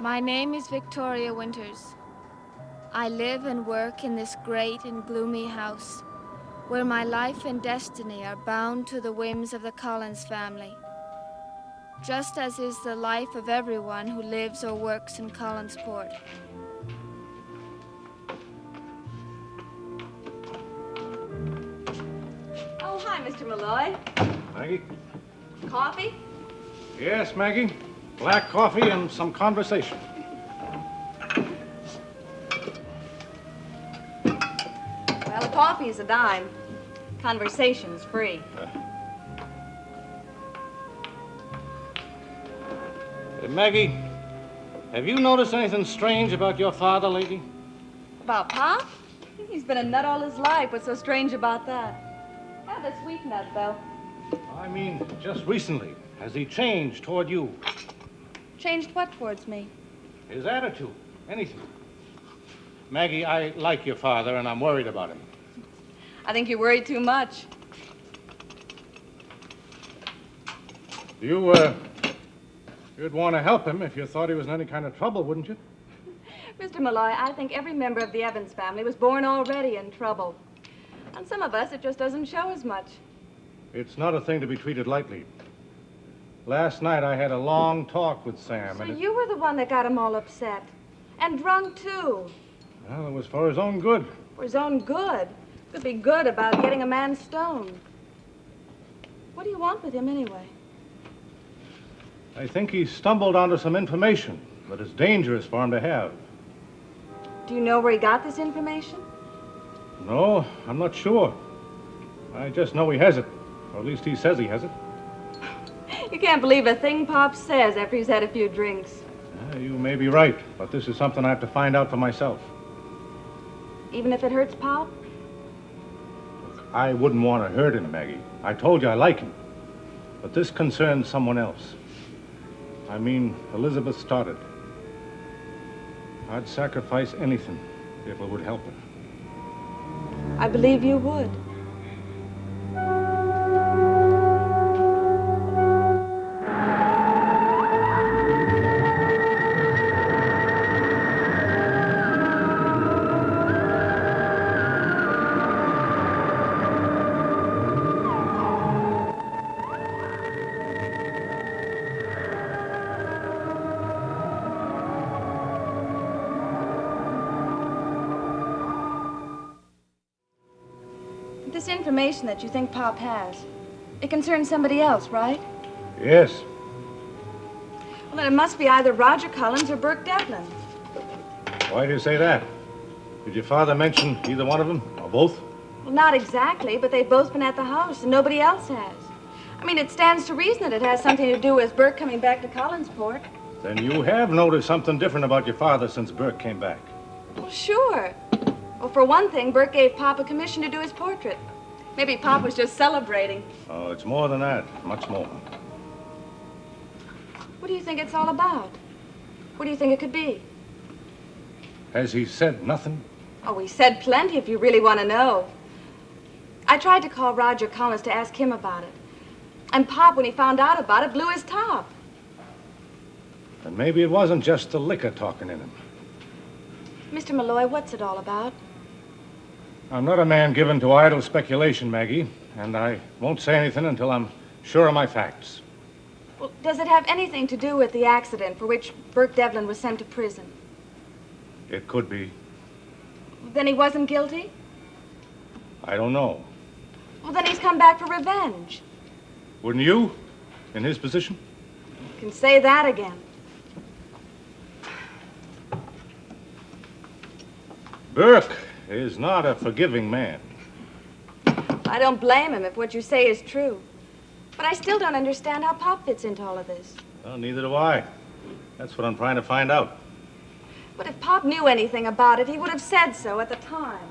My name is Victoria Winters. I live and work in this great and gloomy house, where my life and destiny are bound to the whims of the Collins family, just as is the life of everyone who lives or works in Collinsport. Oh, hi, Mr. Malloy. Maggie? Coffee? Yes, Maggie. Black coffee and some conversation. Well, the coffee's a dime. Conversation's free. Maggie, have you noticed anything strange about your father lately? About Pop? He's been a nut all his life. What's so strange about that? Have a sweet nut, though. I mean, just recently. Has he changed toward you? Changed what towards me? His attitude. Anything. Maggie, I like your father, and I'm worried about him. I think you worry too much. You'd want to help him if you thought he was in any kind of trouble, wouldn't you? Mr. Malloy, I think every member of the Evans family was born already in trouble. On some of us, it just doesn't show as much. It's not a thing to be treated lightly. Last night, I had a long talk with Sam, So and you were the one that got him all upset. And drunk, too. well, it was for his own good. For his own good. Could be good about getting a man stoned. What do you want with him, anyway? I think he stumbled onto some information that is dangerous for him to have. Do you know where he got this information? No, I'm not sure. I just know he has it. Or at least he says he has it. You can't believe a thing Pop says after he's had a few drinks. You may be right, but this is something I have to find out for myself. Even if it hurts Pop? I wouldn't want to hurt him, Maggie. I told you I like him. But this concerns someone else. I mean, Elizabeth Stoddard. I'd sacrifice anything if it would help her. I believe you would. This information that you think Pop has, it concerns somebody else, right? Yes. Well, then it must be either Roger Collins or Burke Devlin. Why do you say that? Did your father mention either one of them, or both? Well, not exactly, but they've both been at the house, and nobody else has. I mean, it stands to reason that it has something to do with Burke coming back to Collinsport. Then you have noticed something different about your father since Burke came back. Well, sure. Well, for one thing, Burke gave Pop a commission to do his portrait. Maybe Pop was just celebrating. Oh, it's more than that. Much more. What do you think it's all about? What do you think it could be? Has he said nothing? Oh, he said plenty if you really want to know. I tried to call Roger Collins to ask him about it. And Pop, when he found out about it, blew his top. And maybe it wasn't just the liquor talking in him. Mr. Malloy, what's it all about? I'm not a man given to idle speculation, Maggie, and I won't say anything until I'm sure of my facts. Well, does it have anything to do with the accident for which Burke Devlin was sent to prison? It could be. Then he wasn't guilty? I don't know. Well, then he's come back for revenge. Wouldn't you, in his position? You can say that again. Burke is not a forgiving man. I don't blame him if what you say is true. But I still don't understand how Pop fits into all of this. Well, neither do I. That's what I'm trying to find out. But if Pop knew anything about it, he would have said so at the time.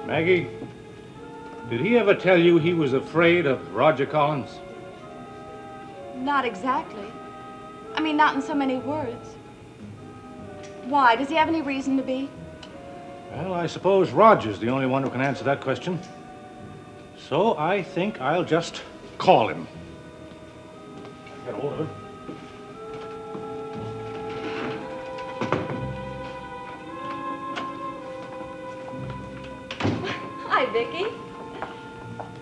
Maggie, did he ever tell you he was afraid of Roger Collins? Not exactly. I mean, not in so many words. Why? Does he have any reason to be? Well, I suppose Roger's the only one who can answer that question. So I think I'll just call him. Get hold of him. Hi, Vicky.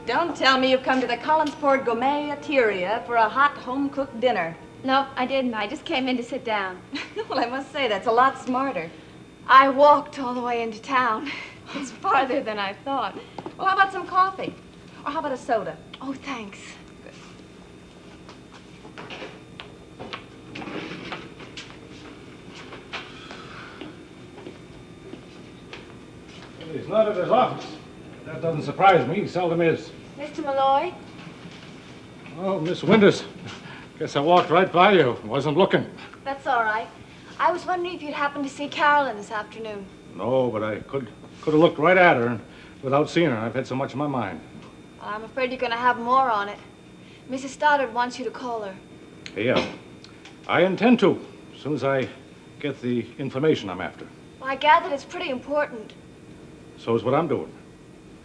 Don't tell me you've come to the Collinsport Gourmet-Ateria for a hot home-cooked dinner. No, I didn't. I just came in to sit down. Well, I must say, that's a lot smarter. I walked all the way into town. It's farther than I thought. Well, how about some coffee? Or how about a soda? Oh, thanks. He's not at his office. That doesn't surprise me. He seldom is. Mr. Malloy? Oh, Miss Winters. Guess I walked right by you. Wasn't looking. That's all right. I was wondering if you'd happened to see Carolyn this afternoon. No, but I could have looked right at her without seeing her. I've had so much on my mind. Well, I'm afraid you're going to have more on it. Mrs. Stoddard wants you to call her. Yeah. I intend to, as soon as I get the information I'm after. Well, I gathered it's pretty important. So is what I'm doing.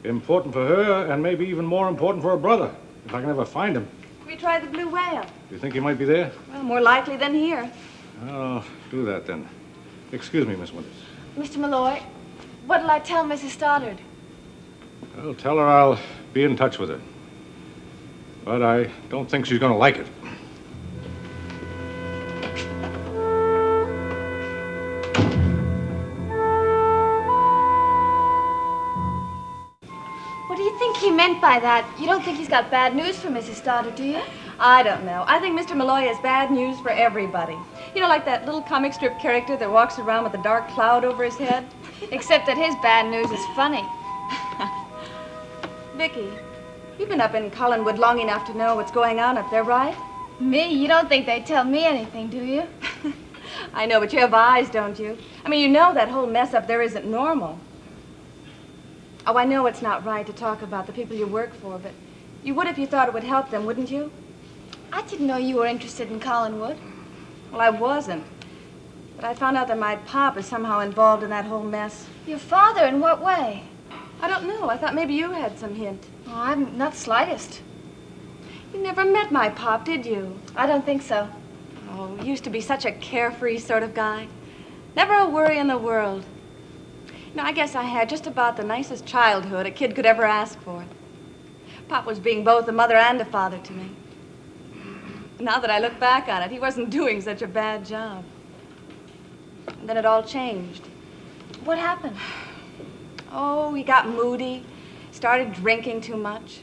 Important for her, and maybe even more important for her brother, if I can ever find him. We tried the blue whale. Do you think he might be there? Well, more likely than here. Oh, do that then. Excuse me, Miss Winters. Mr. Malloy, what'll I tell Mrs. Stoddard? I'll tell her I'll be in touch with her. But I don't think she's going to like it. What do you think he meant by that? You don't think he's got bad news for Mrs. Stoddard, do you? I don't know. I think Mr. Malloy has bad news for everybody. You know, like that little comic strip character that walks around with a dark cloud over his head? Except that his bad news is funny. Vicky, you've been up in Collinwood long enough to know what's going on up there, right? Me? You don't think they tell me anything, do you? I know, but you have eyes, don't you? I mean, you know that whole mess up there isn't normal. Oh, I know it's not right to talk about the people you work for, but you would if you thought it would help them, wouldn't you? I didn't know you were interested in Collinwood. Well, I wasn't. But I found out that my pop is somehow involved in that whole mess. Your father? In what way? I don't know. I thought maybe you had some hint. Oh, I'm not the slightest. You never met my pop, did you? I don't think so. Oh, he used to be such a carefree sort of guy. Never a worry in the world. You know, I guess I had just about the nicest childhood a kid could ever ask for. Pop was being both a mother and a father to me. Now that I look back on it, he wasn't doing such a bad job. And then it all changed. What happened? Oh, he got moody, started drinking too much.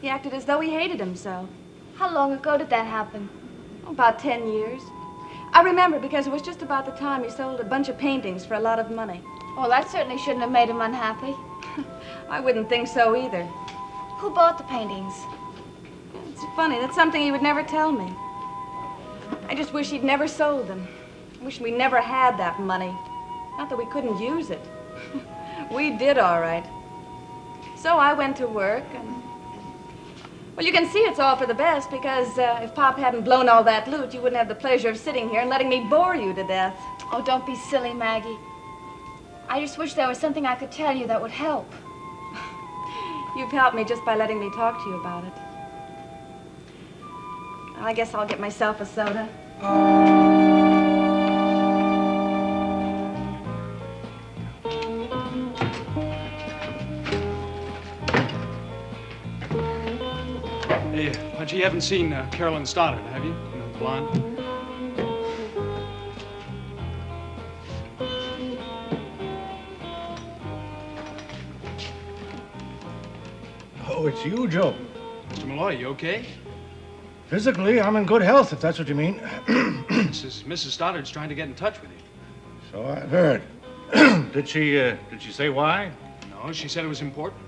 He acted as though he hated himself. How long ago did that happen? About 10 years. I remember because it was just about the time he sold a bunch of paintings for a lot of money. Well, that certainly shouldn't have made him unhappy. I wouldn't think so either. Who bought the paintings? It's funny, that's something he would never tell me. I just wish he'd never sold them. I wish we never had that money. Not that we couldn't use it. We did all right. So I went to work and... Well, you can see it's all for the best because if Pop hadn't blown all that loot, you wouldn't have the pleasure of sitting here and letting me bore you to death. Oh, don't be silly, Maggie. I just wish there was something I could tell you that would help. You've helped me just by letting me talk to you about it. I guess I'll get myself a soda. Hey, but you haven't seen Carolyn Stoddard, have you? You know, the blonde? Oh, it's you, Joe. Mr. Malloy, you okay? Physically, I'm in good health, if that's what you mean. Mrs. Stoddard's trying to get in touch with you. So I've heard. Did she say why? No, she said it was important.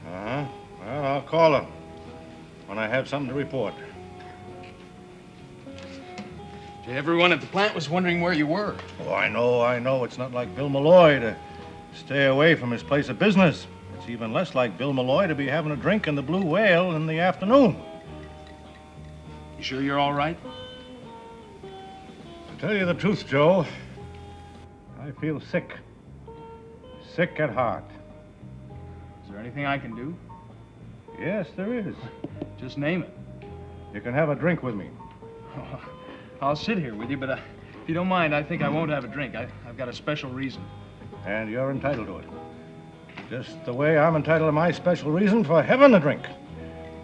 Uh-huh. Well, I'll call her when I have something to report. Everyone at the plant was wondering where you were. Oh, I know. It's not like Bill Malloy to stay away from his place of business. It's even less like Bill Malloy to be having a drink in the Blue Whale in the afternoon. You sure you're all right? To tell you the truth, Joe, I feel sick. sick at heart. Is there anything I can do? Yes, there is. Just name it. You can have a drink with me. Oh, I'll sit here with you, but if you don't mind, I think I won't have a drink. I've got a special reason. And you're entitled to it. Just the way I'm entitled to my special reason for having a drink.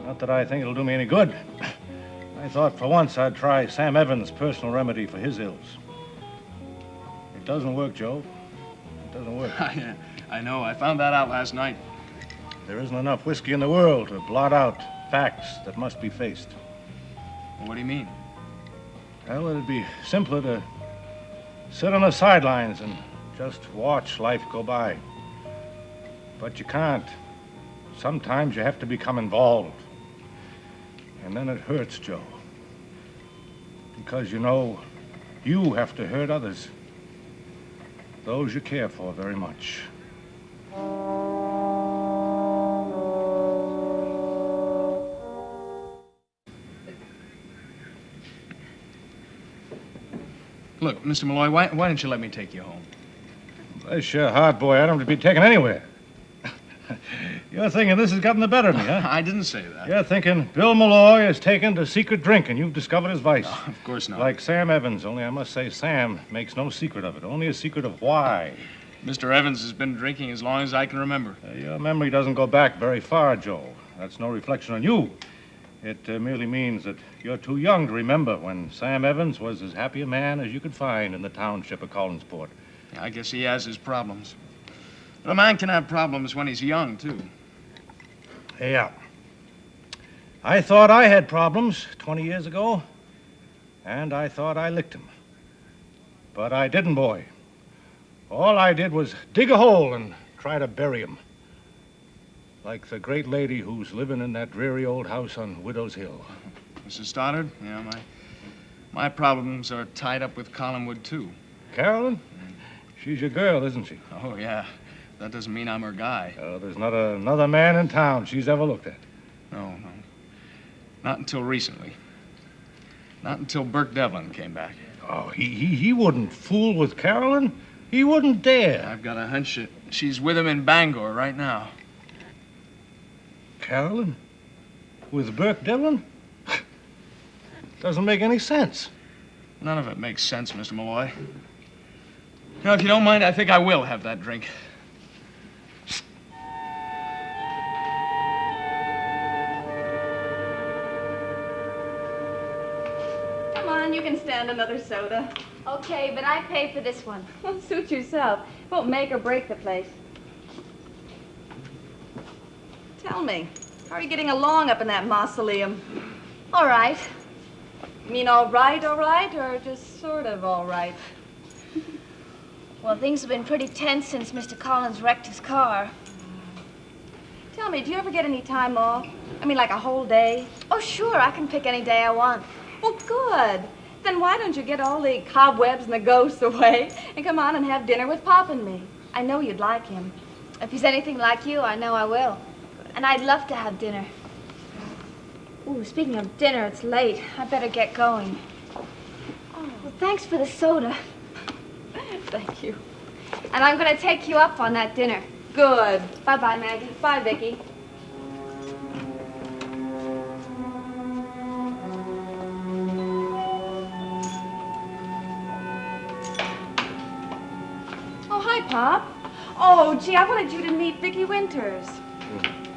Not that I think it'll do me any good. I thought for once I'd try Sam Evans' personal remedy for his ills. It doesn't work, Joe. It doesn't work. I know. I found that out last night. There isn't enough whiskey in the world to blot out facts that must be faced. Well, what do you mean? Well, it'd be simpler to sit on the sidelines and just watch life go by. But you can't. Sometimes you have to become involved. And then it hurts, Joe. Because, you know, you have to hurt others. Those you care for very much. Look, Mr. Malloy, why don't you let me take you home? Bless your heart, boy. I don't have to be taken anywhere. You're thinking this has gotten the better of me, huh? I didn't say that. You're thinking Bill Malloy has taken to secret drink and you've discovered his vice. No, of course not. Like Sam Evans, only I must say Sam makes no secret of it. Only a secret of why. Mr. Evans has been drinking as long as I can remember. Your memory doesn't go back very far, Joe. That's no reflection on you. It merely means that you're too young to remember when Sam Evans was as happy a man as you could find in the township of Collinsport. Yeah, I guess he has his problems. But a man can have problems when he's young, too. Yeah. I thought I had problems 20 years ago, and I thought I licked them. But I didn't, boy. All I did was dig a hole and try to bury them. Like the great lady who's living in that dreary old house on Widow's Hill. Mrs. Stoddard? Yeah, my problems are tied up with Collinwood, too. Carolyn? She's your girl, isn't she? Oh, yeah. That doesn't mean I'm her guy. Oh, there's not another man in town she's ever looked at. No. Not until recently. Not until Burke Devlin came back. Oh, he wouldn't fool with Carolyn. He wouldn't dare. I've got a hunch that she's with him in Bangor right now. Carolyn? With Burke Devlin? Doesn't make any sense. None of it makes sense, Mr. Malloy. Now, if you don't mind, I think I will have that drink. Come on, you can stand another soda. Okay, but I pay for this one. Well, suit yourself. Won't make or break the place. Tell me, how are you getting along up in that mausoleum? All right. You mean all right, or just sort of all right? Well, things have been pretty tense since Mr. Collins wrecked his car. Tell me, do you ever get any time off? I mean, like a whole day? Oh, sure, I can pick any day I want. Well, good. Then why don't you get all the cobwebs and the ghosts away and come on and have dinner with Pop and me? I know you'd like him. If he's anything like you, I know I will. And I'd love to have dinner. Ooh, speaking of dinner, it's late. I better get going. Oh, well, thanks for the soda. Thank you. And I'm going to take you up on that dinner. Good. Bye-bye, Maggie. Bye, Vicki. Oh, hi, Pop. Oh, gee, I wanted you to meet Vicki Winters.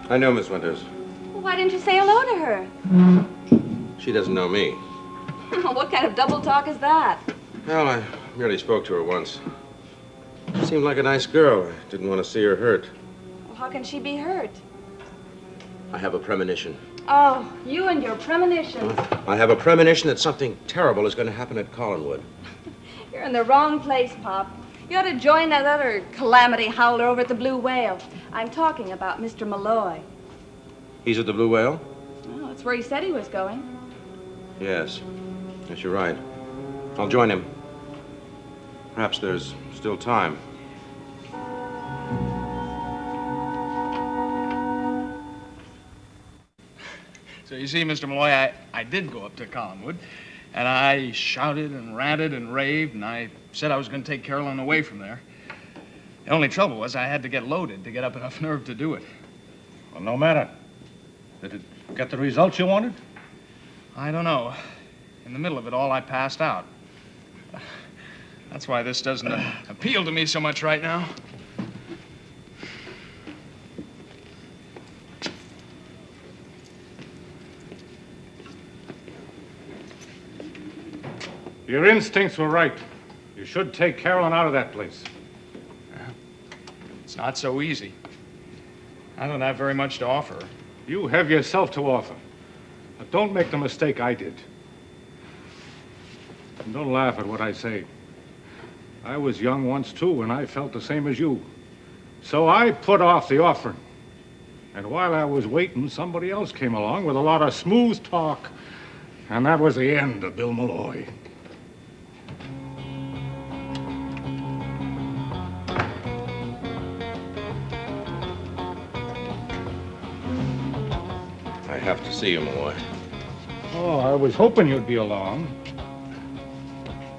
I know Miss Winters. Well, why didn't you say hello to her? She doesn't know me. What kind of double talk is that? Well, I merely spoke to her once. She seemed like a nice girl. I didn't want to see her hurt. Well, how can she be hurt? I have a premonition. Oh, you and your premonition. I have a premonition that something terrible is going to happen at Collinwood. You're in the wrong place, Pop. You ought to join that other calamity howler over at the Blue Whale. I'm talking about Mr. Malloy. He's at the Blue Whale? Well, that's where he said he was going. Yes. Yes, you're right. I'll join him. Perhaps there's still time. So you see, Mr. Malloy, I did go up to Collinwood, and I shouted and ranted and raved, and I said I was going to take Carolyn away from there. The only trouble was I had to get loaded to get up enough nerve to do it. Well, no matter. Did it get the results you wanted? I don't know. In the middle of it all, I passed out. That's why this doesn't appeal to me so much right now. Your instincts were right. You should take Carolyn out of that place. It's not so easy. I don't have very much to offer her. You have yourself to offer. But don't make the mistake I did. And don't laugh at what I say. I was young once, too, and I felt the same as you. So I put off the offering. And while I was waiting, somebody else came along with a lot of smooth talk. And that was the end of Bill Malloy. I have to see you, Malloy. Oh, I was hoping you'd be along.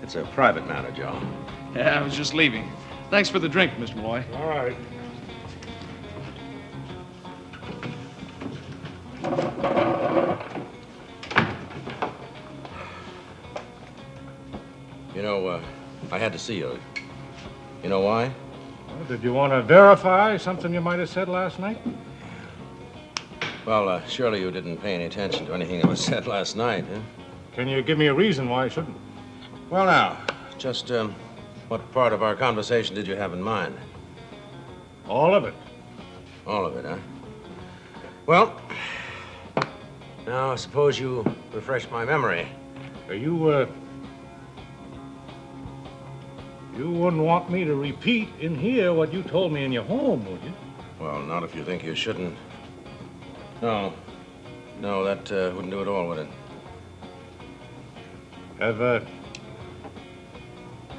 It's a private matter, Joe. Yeah, I was just leaving. Thanks for the drink, Mr. Malloy. All right. You know, I had to see you. You know why? Well, did you want to verify something you might have said last night? Well, surely you didn't pay any attention to anything that was said last night, huh? Can you give me a reason why I shouldn't? Well, now, just, what part of our conversation did you have in mind? All of it. All of it, huh? Well, now I suppose you refresh my memory. You wouldn't want me to repeat in here what you told me in your home, would you? Well, not if you think you shouldn't. No, that wouldn't do at all, would it?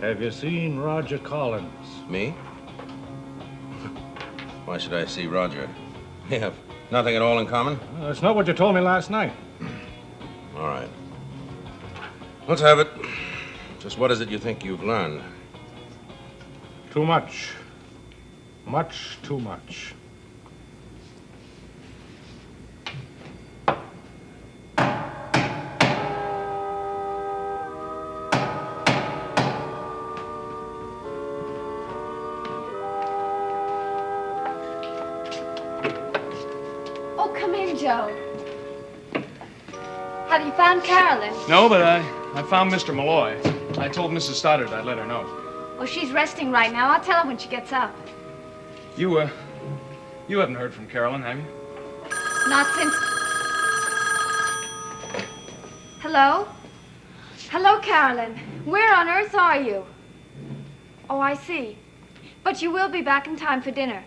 Have you seen Roger Collins? Me? Why should I see Roger? We have nothing at all in common? That's not what you told me last night. All right. Let's have it. Just what is it you think you've learned? Too much. Much too much. Oh, come in, Joe. Have you found Carolyn? No, but I found Mr. Malloy. I told Mrs. Stoddard I'd let her know. Oh, she's resting right now. I'll tell her when she gets up. You haven't heard from Carolyn, have you? Not since... Hello? Hello, Carolyn. Where on earth are you? Oh, I see. But you will be back in time for dinner.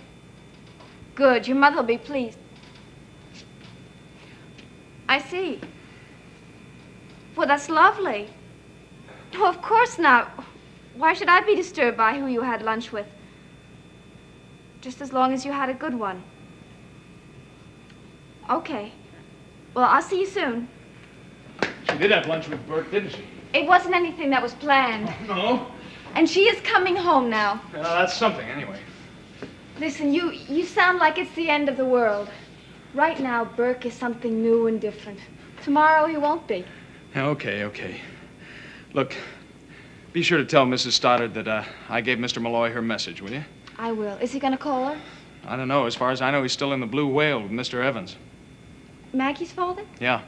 Good. Your mother will be pleased. I see. Well, that's lovely. No, of course not. Why should I be disturbed by who you had lunch with? Just as long as you had a good one. Okay. Well, I'll see you soon. She did have lunch with Burke, didn't she? It wasn't anything that was planned. No. And she is coming home now. That's something, anyway. Listen, you sound like it's the end of the world. Right now, Burke is something new and different. Tomorrow, he won't be. Okay. Look, be sure to tell Mrs. Stoddard that I gave Mr. Malloy her message, will you? I will. Is he going to call her? I don't know. As far as I know, he's still in the Blue Whale with Mr. Evans. Maggie's father? Yeah.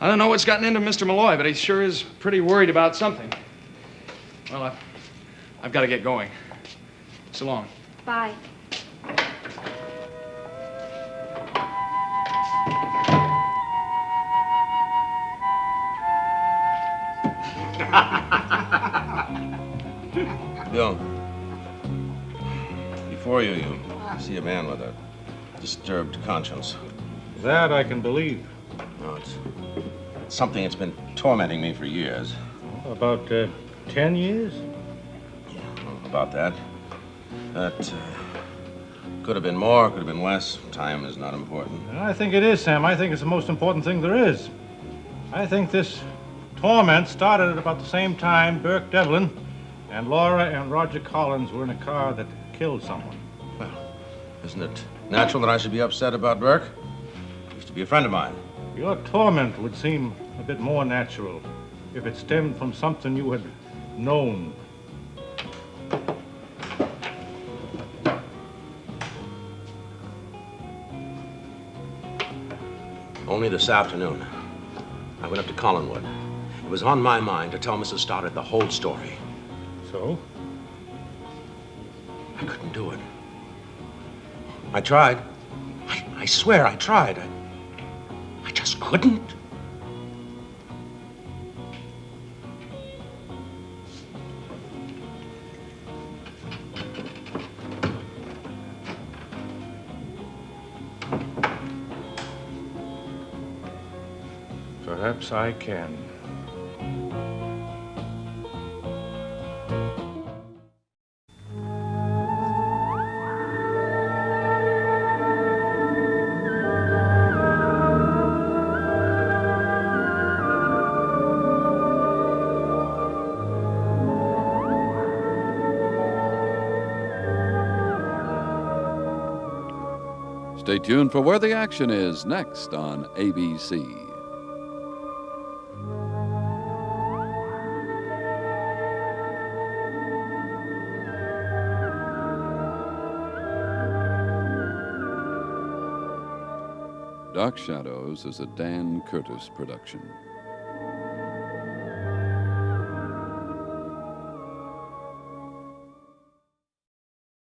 I don't know what's gotten into Mr. Malloy, but he sure is pretty worried about something. Well, I've got to get going. So long. Bye. Bill, before you see a man with a disturbed conscience. That I can believe. No, it's something that's been tormenting me for years. About 10 years? Yeah, well, about that. That could have been more, could have been less. Time is not important. I think it is, Sam. I think it's the most important thing there is. I think this torment started at about the same time Burke Devlin and Laura and Roger Collins were in a car that killed someone. Well, isn't it natural that I should be upset about Burke? He used to be a friend of mine. Your torment would seem a bit more natural if it stemmed from something you had known. Only this afternoon, I went up to Collinwood. It was on my mind to tell Mrs. Stoddard the whole story. So? I couldn't do it. I tried. I swear I tried. I just couldn't. Perhaps I can. Stay tuned for Where the Action Is next on ABC. Dark Shadows is a Dan Curtis production.